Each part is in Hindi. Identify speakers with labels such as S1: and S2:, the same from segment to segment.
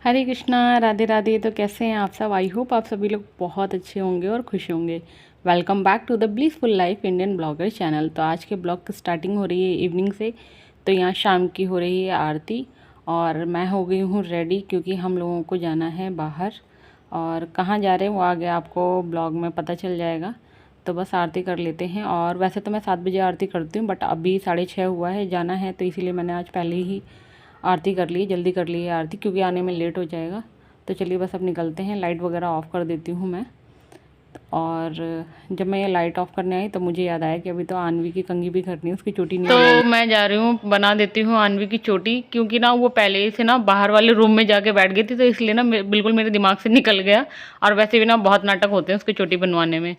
S1: हरे कृष्णा, राधे राधे। तो कैसे हैं आप सब? आई होप आप सभी लोग बहुत अच्छे होंगे और खुश होंगे। Welcome back to the blissful life Indian blogger channel. तो आज के ब्लॉग की स्टार्टिंग हो रही है इवनिंग से। तो यहाँ शाम की हो रही है आरती और मैं हो गई हूँ रेडी, क्योंकि हम लोगों को जाना है बाहर। और कहाँ जा रहे हैं वो आगे आपको ब्लॉग में पता चल जाएगा। तो बस आरती कर लेते हैं। और वैसे तो मैं 7 बजे आरती करती हूँ, बट अभी 6:30 हुआ है, जाना है, तो इसीलिए मैंने आज पहले ही आरती कर ली, जल्दी कर ली है आरती, क्योंकि आने में लेट हो जाएगा। तो चलिए बस अब निकलते हैं। लाइट वगैरह ऑफ़ कर देती हूँ मैं। और जब मैं ये लाइट ऑफ़ करने आई तो मुझे याद आया कि अभी तो आन्वी की कंघी भी करनी है, उसकी चोटी नहीं बनाई। तो मैं जा रही हूँ, बना देती हूँ आन्वी की चोटी, क्योंकि ना वो पहले से ना बाहर वाले रूम में जाके बैठ गई थी, तो इसलिए ना बिल्कुल मेरे दिमाग से निकल गया। और वैसे भी ना बहुत नाटक होते हैं उसकी चोटी बनवाने में।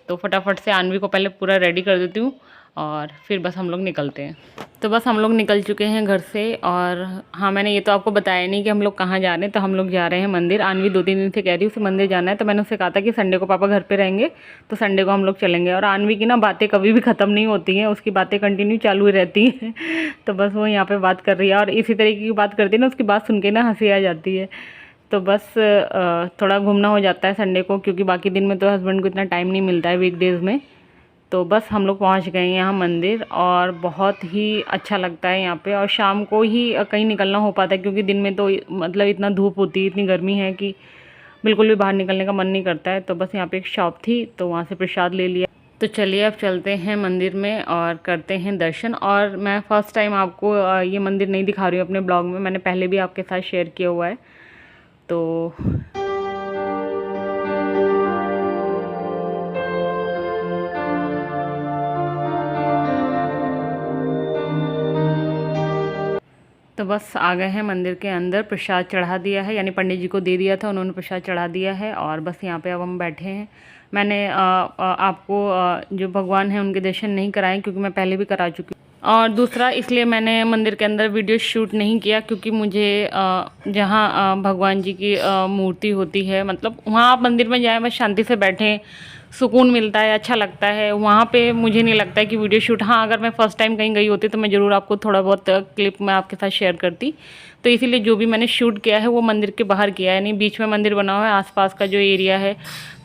S1: तो फटाफट से आन्वी को पहले पूरा रेडी कर देती हूँ और फिर बस हम लोग निकलते हैं। तो बस हम लोग निकल चुके हैं घर से। और हाँ, मैंने ये तो आपको बताया नहीं कि हम लोग कहाँ जा रहे हैं। तो हम लोग जा रहे हैं मंदिर। आन्वी 2-3 दिन से कह रही है उसे मंदिर जाना है, तो मैंने उससे कहा था कि संडे को पापा घर पे रहेंगे, तो संडे को हम लोग चलेंगे। और आन्वी की ना बातें कभी भी ख़त्म नहीं होती हैं, उसकी बातें कंटिन्यू चालू ही रहती हैं। तो बस वो यहाँ पर बात कर रही है और इसी तरीके की बात करती है ना, उसकी बात सुन के ना हंसी आ जाती है। तो बस थोड़ा घूमना हो जाता है संडे को, क्योंकि बाकी दिन में तो हस्बैंड को इतना टाइम नहीं मिलता है वीकडेज़ में। तो बस हम लोग पहुंच गए हैं यहाँ मंदिर और बहुत ही अच्छा लगता है यहाँ पे। और शाम को ही कहीं निकलना हो पाता है, क्योंकि दिन में तो मतलब इतना धूप होती है, इतनी गर्मी है कि बिल्कुल भी बाहर निकलने का मन नहीं करता है। तो बस यहाँ पे एक शॉप थी, तो वहाँ से प्रसाद ले लिया। तो चलिए अब चलते हैं मंदिर में और करते हैं दर्शन। और मैं फ़र्स्ट टाइम आपको ये मंदिर नहीं दिखा रही हूँ अपने ब्लॉग में, मैंने पहले भी आपके साथ शेयर किया हुआ है। तो बस आ गए हैं मंदिर के अंदर। प्रसाद चढ़ा दिया है, यानी पंडित जी को दे दिया था, उन्होंने प्रसाद चढ़ा दिया है। और बस यहाँ पे अब हम बैठे हैं। मैंने आपको जो भगवान हैं उनके दर्शन नहीं कराए, क्योंकि मैं पहले भी करा चुकी हूँ। और दूसरा इसलिए मैंने मंदिर के अंदर वीडियो शूट नहीं किया, क्योंकि मुझे जहाँ भगवान जी की मूर्ति होती है, मतलब वहाँ आप मंदिर में जाएँ, बस शांति से बैठें, सुकून मिलता है, अच्छा लगता है। वहाँ पे मुझे नहीं लगता है कि वीडियो शूट, हाँ अगर मैं फ़र्स्ट टाइम कहीं गई होती तो मैं ज़रूर आपको थोड़ा बहुत क्लिप मैं आपके साथ शेयर करती। तो इसीलिए जो भी मैंने शूट किया है वो मंदिर के बाहर किया है, यानी बीच में मंदिर बना हुआ है, आसपास का जो एरिया है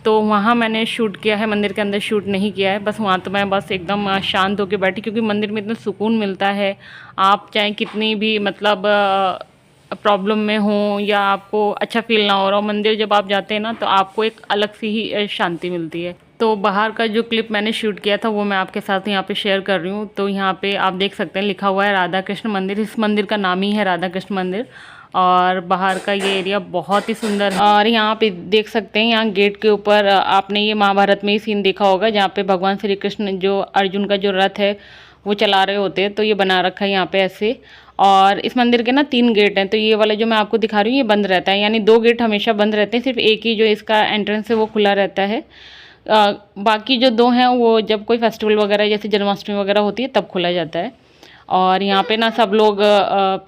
S1: तो वहाँ मैंने शूट किया है, मंदिर के अंदर शूट नहीं किया है। बस वहाँ तो मैं बस एकदम शांत होकर बैठी, क्योंकि मंदिर में इतना सुकून मिलता है। आप चाहे कितनी भी मतलब प्रॉब्लम में हो या आपको अच्छा फील ना हो रहा हो, मंदिर जब आप जाते हैं ना तो आपको एक अलग सी ही शांति मिलती है। तो बाहर का जो क्लिप मैंने शूट किया था वो मैं आपके साथ यहाँ पे शेयर कर रही हूँ। तो यहाँ पे आप देख सकते हैं लिखा हुआ है राधा कृष्ण मंदिर। इस मंदिर का नाम ही है राधा कृष्ण मंदिर। और बाहर का ये एरिया बहुत ही सुंदर है। और यहाँ पे देख सकते हैं, यहाँ गेट के ऊपर आपने ये महाभारत में ही सीन देखा होगा, जहाँ पे भगवान श्री कृष्ण जो अर्जुन का जो रथ है वो चला रहे होते हैं, तो ये बना रखा है यहाँ पे ऐसे। और इस मंदिर के ना 3 गेट हैं, तो ये वाला जो मैं आपको दिखा रही हूँ ये बंद रहता है, यानी 2 गेट हमेशा बंद रहते हैं, सिर्फ एक ही जो इसका एंट्रेंस है वो खुला रहता है। बाकी जो 2 हैं वो जब कोई फेस्टिवल वगैरह जैसे जन्माष्टमी वगैरह होती है तब खोला जाता है। और यहाँ पे ना सब लोग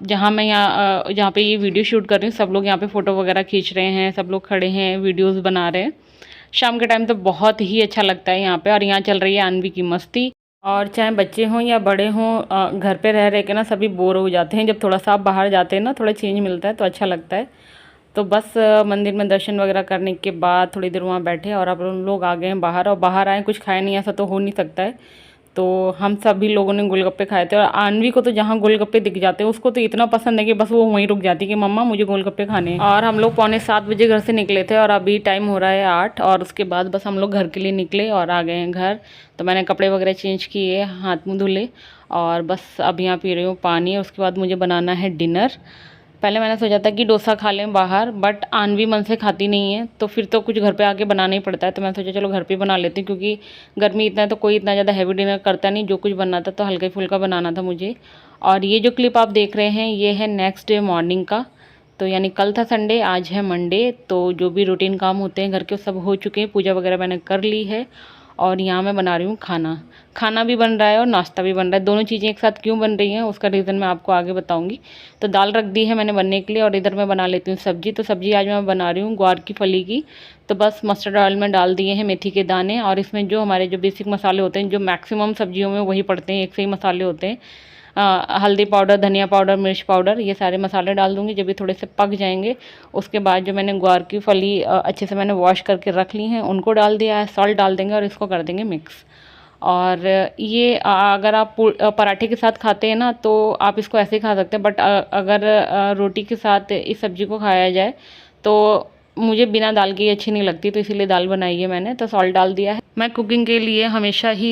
S1: जहाँ मैं जहाँ पे ये वीडियो शूट कर रही हूँ, सब लोग यहाँ पे फ़ोटो वगैरह खींच रहे हैं, सब लोग खड़े हैं, वीडियोस बना रहे हैं। शाम के टाइम तो बहुत ही अच्छा लगता है यहाँ पे। और यहाँ चल रही है अन्वी की मस्ती। और चाहे बच्चे हों या बड़े हों, घर पे रह के ना सभी बोर हो जाते हैं। जब थोड़ा सा आप बाहर जाते हैं ना, थोड़ा चेंज मिलता है तो अच्छा लगता है। तो बस मंदिर में दर्शन वगैरह करने के बाद थोड़ी देर वहाँ बैठे और अब लोग आ गए हैं बाहर। और बाहर आए कुछ खाए नहीं, ऐसा तो हो नहीं सकता है। तो हम सभी लोगों ने गोलगप्पे खाए थे। और आन्वी को तो जहाँ गोलगप्पे दिख जाते हैं उसको तो इतना पसंद है कि बस वो वहीं रुक जाती है कि मम्मा मुझे गोलगप्पे खाने हैं। और हम लोग 6:45 बजे घर से निकले थे और अभी टाइम हो रहा है 8। और उसके बाद बस हम लोग घर के लिए निकले और आ गए हैं घर। तो मैंने कपड़े वगैरह चेंज किए, हाथ मुँह धुले और बस अब यहाँ पी रही हूँ पानी। उसके बाद मुझे बनाना है डिनर। पहले मैंने सोचा था कि डोसा खा लें बाहर, बट आन्वी मन से खाती नहीं है, तो फिर तो कुछ घर पे आके बनाना ही पड़ता है। तो मैंने सोचा चलो घर पे बना लेती हूँ, क्योंकि गर्मी इतना है तो कोई इतना ज़्यादा हैवी डिनर करता नहीं, जो कुछ बनना था तो हल्का फुल्का बनाना था मुझे। और ये जो क्लिप आप देख रहे हैं ये है नेक्स्ट डे मॉर्निंग का। तो यानी कल था संडे, आज है मंडे। तो जो भी रूटीन काम होते हैं घर के सब हो चुके हैं, पूजा वगैरह मैंने कर ली है। और यहाँ मैं बना रही हूँ खाना। खाना भी बन रहा है और नाश्ता भी बन रहा है, दोनों चीज़ें एक साथ क्यों बन रही हैं उसका रीज़न मैं आपको आगे बताऊँगी। तो दाल रख दी है मैंने बनने के लिए और इधर मैं बना लेती हूँ सब्ज़ी। तो सब्ज़ी आज मैं बना रही हूँ ग्वार की फली की। तो बस मस्टर्ड ऑयल में डाल दिए हैं मेथी के दाने, और इसमें जो हमारे जो बेसिक मसाले होते हैं जो मैक्सिमम सब्जियों में वही पड़ते हैं, एक से ही मसाले होते हैं। हल्दी पाउडर, धनिया पाउडर, मिर्च पाउडर, ये सारे मसाले डाल दूँगी। जब ये थोड़े से पक जाएंगे उसके बाद जो मैंने ग्वार की फली अच्छे से मैंने वॉश करके रख ली हैं उनको डाल दिया है, सॉल्ट डाल देंगे और इसको कर देंगे मिक्स। और ये अगर आप पराठे के साथ खाते हैं ना तो आप इसको ऐसे ही खा सकते हैं, बट अगर रोटी के साथ इस सब्ज़ी को खाया जाए तो मुझे बिना दाल के अच्छी नहीं लगती, तो इसीलिए दाल बनाई है मैंने। तो सॉल्ट डाल दिया है। मैं कुकिंग के लिए हमेशा ही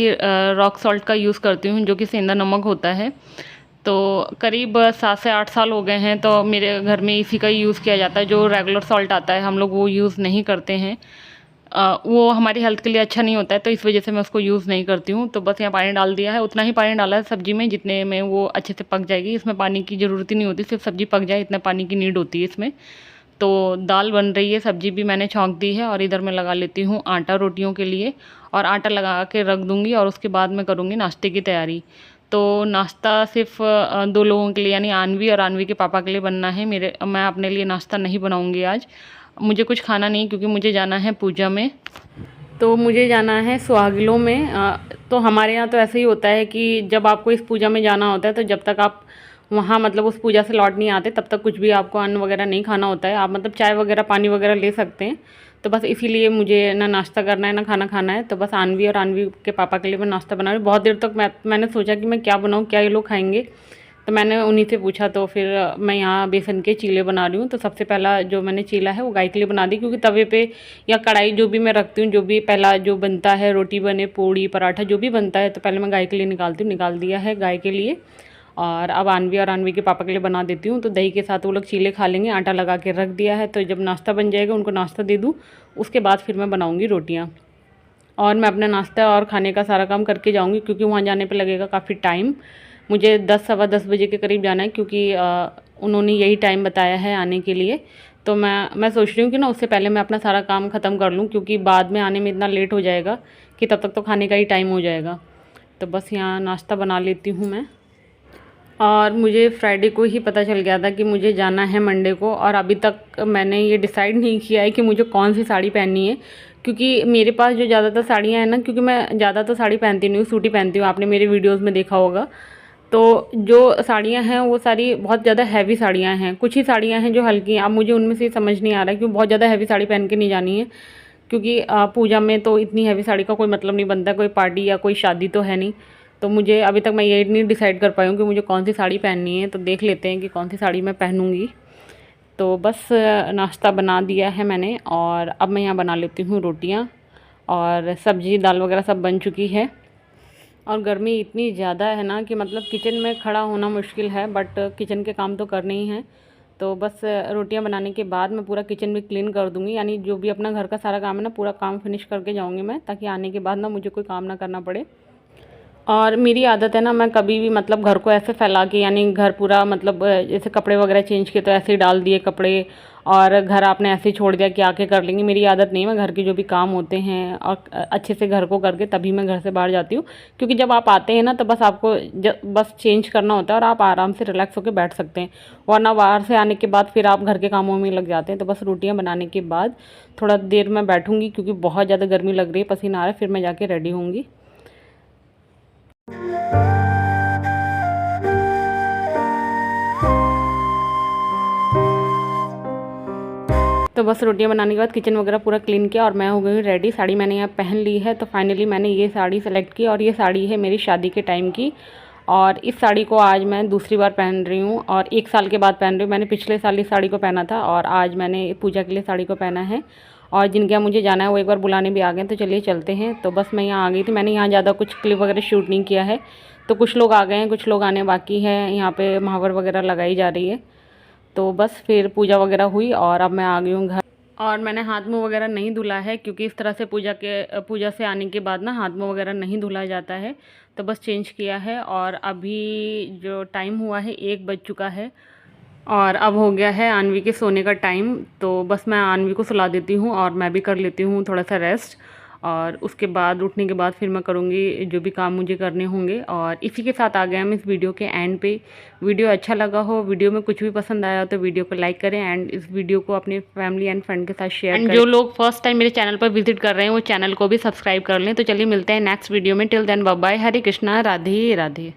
S1: रॉक सॉल्ट का यूज़ करती हूँ, जो कि सेंधा नमक होता है। तो करीब 7 से 8 साल हो गए हैं, तो मेरे घर में इसी का यूज़ किया जाता है। जो रेगुलर सॉल्ट आता है हम लोग वो यूज़ नहीं करते हैं। वो हमारी हेल्थ के लिए अच्छा नहीं होता है, तो इस वजह से मैं उसको यूज़ नहीं करती हूँ। तो बस यहाँ पानी डाल दिया है, उतना ही पानी डाला है सब्ज़ी में जितने में वो अच्छे से पक जाएगी। इसमें पानी की ज़रूरत ही नहीं होती, सिर्फ सब्ज़ी पक जाए इतना पानी की नीड होती है इसमें। तो दाल बन रही है, सब्ज़ी भी मैंने छौंक दी है और इधर मैं लगा लेती हूँ आटा रोटियों के लिए, और आटा लगा के रख दूँगी और उसके बाद मैं करूँगी नाश्ते की तैयारी। तो नाश्ता सिर्फ 2 लोगों के लिए यानी आन्वी और आन्वी के पापा के लिए बनना है। मैं अपने लिए नाश्ता नहीं बनाऊँगी आज। मुझे कुछ खाना नहीं, क्योंकि मुझे जाना है पूजा में। तो मुझे जाना है सुहागिलों में। तो हमारे यहाँ तो ऐसे ही होता है कि जब आपको इस पूजा में जाना होता है तो जब तक आप वहाँ मतलब उस पूजा से लौट नहीं आते तब तक कुछ भी आपको अन्न वगैरह नहीं खाना होता है। आप मतलब चाय वगैरह पानी वगैरह ले सकते हैं। तो बस इसीलिए मुझे ना नाश्ता करना है ना खाना खाना है। तो बस आन्वी और आन्वी के पापा के लिए मैं नाश्ता बना रही हूँ। बहुत देर तक मैंने सोचा कि मैं क्या बनाऊँ, क्या ये लोग खाएंगे। तो मैंने उन्हीं से पूछा, तो फिर मैं यहाँ बेसन के चीले बना रही हूँ। तो सबसे पहला जो मैंने चीला है वो गाय के लिए बना दी, क्योंकि तवे पे या कढ़ाई जो भी मैं रखती हूँ, जो भी पहला जो बनता है, रोटी बने, पूड़ी, पराठा जो भी बनता है, तो पहले मैं गाय के लिए निकालती हूँ। निकाल दिया है गाय के लिए। और अब आन्वी और आन्वी के पापा के लिए बना देती हूँ। तो दही के साथ वो लोग चीले खा लेंगे। आटा लगा के रख दिया है, तो जब नाश्ता बन जाएगा उनको नाश्ता दे दूँ, उसके बाद फिर मैं बनाऊँगी रोटियाँ। और मैं अपना नाश्ता और खाने का सारा काम करके जाऊँगी, क्योंकि वहाँ जाने पर लगेगा काफ़ी टाइम। मुझे 10 सवा 10 बजे के करीब जाना है, क्योंकि उन्होंने यही टाइम बताया है आने के लिए। तो मैं सोच रही हूँ कि ना उससे पहले मैं अपना सारा काम ख़त्म कर लूँ, क्योंकि बाद में आने में इतना लेट हो जाएगा कि तब तक तो खाने का ही टाइम हो जाएगा। तो बस यहाँ नाश्ता बना लेती हूँ मैं। और मुझे फ्राइडे को ही पता चल गया था कि मुझे जाना है मंडे को, और अभी तक मैंने ये डिसाइड नहीं किया है कि मुझे कौन सी साड़ी पहननी है। क्योंकि मेरे पास जो ज़्यादातर साड़ियाँ हैं ना, क्योंकि मैं ज़्यादा तो साड़ी पहनती नहीं हूँ, सूटी पहनती हूँ, आपने मेरे वीडियोज़ में देखा होगा। तो जो साड़ियाँ हैं वो सारी बहुत ज़्यादा हैवी साड़ियाँ हैं। कुछ ही साड़ियाँ हैं जो हल्की हैं। अब मुझे उनमें से समझ नहीं आ रहा है, क्योंकि बहुत ज़्यादा हैवी साड़ी पहन के नहीं जानी है, क्योंकि पूजा में तो इतनी हैवी साड़ी का कोई मतलब नहीं बनता। कोई पार्टी या कोई शादी तो है नहीं। तो मुझे अभी तक मैं ये नहीं डिसाइड कर पाई हूँ कि मुझे कौन सी साड़ी पहननी है। तो देख लेते हैं कि कौन सी साड़ी मैं पहनूँगी। तो बस नाश्ता बना दिया है मैंने, और अब मैं यहाँ बना लेती हूँ रोटियाँ, और सब्ज़ी दाल वगैरह सब बन चुकी है। और गर्मी इतनी ज़्यादा है ना कि मतलब किचन में खड़ा होना मुश्किल है, बट किचन के काम तो करने ही हैं। तो बस रोटियां बनाने के बाद मैं पूरा किचन भी क्लीन कर दूँगी, यानी जो भी अपना घर का सारा काम है ना पूरा काम फिनिश करके जाऊँगी मैं, ताकि आने के बाद ना मुझे कोई काम ना करना पड़े। और मेरी आदत है ना, मैं कभी भी मतलब घर को ऐसे फैला के, यानी घर पूरा मतलब जैसे कपड़े वगैरह चेंज किए तो ऐसे ही डाल दिए कपड़े, और घर आपने ऐसे ही छोड़ दिया कि आके कर लेंगे। मेरी आदत नहीं है। मैं घर के जो भी काम होते हैं और अच्छे से घर को करके तभी मैं घर से बाहर जाती हूँ, क्योंकि जब आप आते हैं ना तो बस आपको बस चेंज करना होता है और आप आराम से रिलैक्स होकर बैठ सकते हैं। वरना बाहर से आने के बाद फिर आप घर के कामों में लग जाते हैं। तो बस रोटियाँ बनाने के बाद थोड़ा देर मैं बैठूँगी, क्योंकि बहुत ज़्यादा गर्मी लग रही है, पसीना आ रहा है। फिर मैं जाके रेडी होंगी। तो बस रोटियां बनाने के बाद किचन वगैरह पूरा क्लीन किया और मैं हो गई रेडी। साड़ी मैंने यहाँ पहन ली है। तो फाइनली मैंने ये साड़ी सेलेक्ट की, और ये साड़ी है मेरी शादी के टाइम की। और इस साड़ी को आज मैं दूसरी बार पहन रही हूँ, और 1 साल के बाद पहन रही हूँ। मैंने पिछले साल इस साड़ी को पहना था, और आज मैंने पूजा के लिए साड़ी को पहना है। और जिनके यहाँ मुझे जाना है वो एक बार बुलाने भी आ गए, तो चलिए चलते हैं। तो बस मैं यहाँ आ गई थी। मैंने यहाँ ज़्यादा कुछ क्लिप वगैरह शूट नहीं किया है। तो कुछ लोग आ गए हैं, कुछ लोग आने बाकी हैं। यहाँ पे महावर वगैरह लगाई जा रही है। तो बस फिर पूजा वगैरह हुई और अब मैं आ गई हूँ घर। और मैंने हाथ मुँह वगैरह नहीं धुला है, क्योंकि इस तरह से पूजा से आने के बाद ना हाथ मुँह वगैरह नहीं धुला जाता है। तो बस चेंज किया है, और अभी जो टाइम हुआ है 1 बज चुका है, और अब हो गया है आन्वी के सोने का टाइम। तो बस मैं आन्वी को सुला देती हूँ और मैं भी कर लेती हूँ थोड़ा सा रेस्ट, और उसके बाद उठने के बाद फिर मैं करूँगी जो भी काम मुझे करने होंगे। और इसी के साथ आ गए हम इस वीडियो के एंड पे। वीडियो अच्छा लगा हो, वीडियो में कुछ भी पसंद आया हो तो वीडियो को लाइक करें, एंड इस वीडियो को अपने फैमिली एंड फ्रेंड के साथ शेयर करें। जो लोग फर्स्ट टाइम मेरे चैनल पर विजिट कर रहे हैं वो चैनल को भी सब्सक्राइब कर लें। तो चलिए मिलते हैं नेक्स्ट वीडियो में। Till then bye bye. Hare Krishna, Radhe Radhe.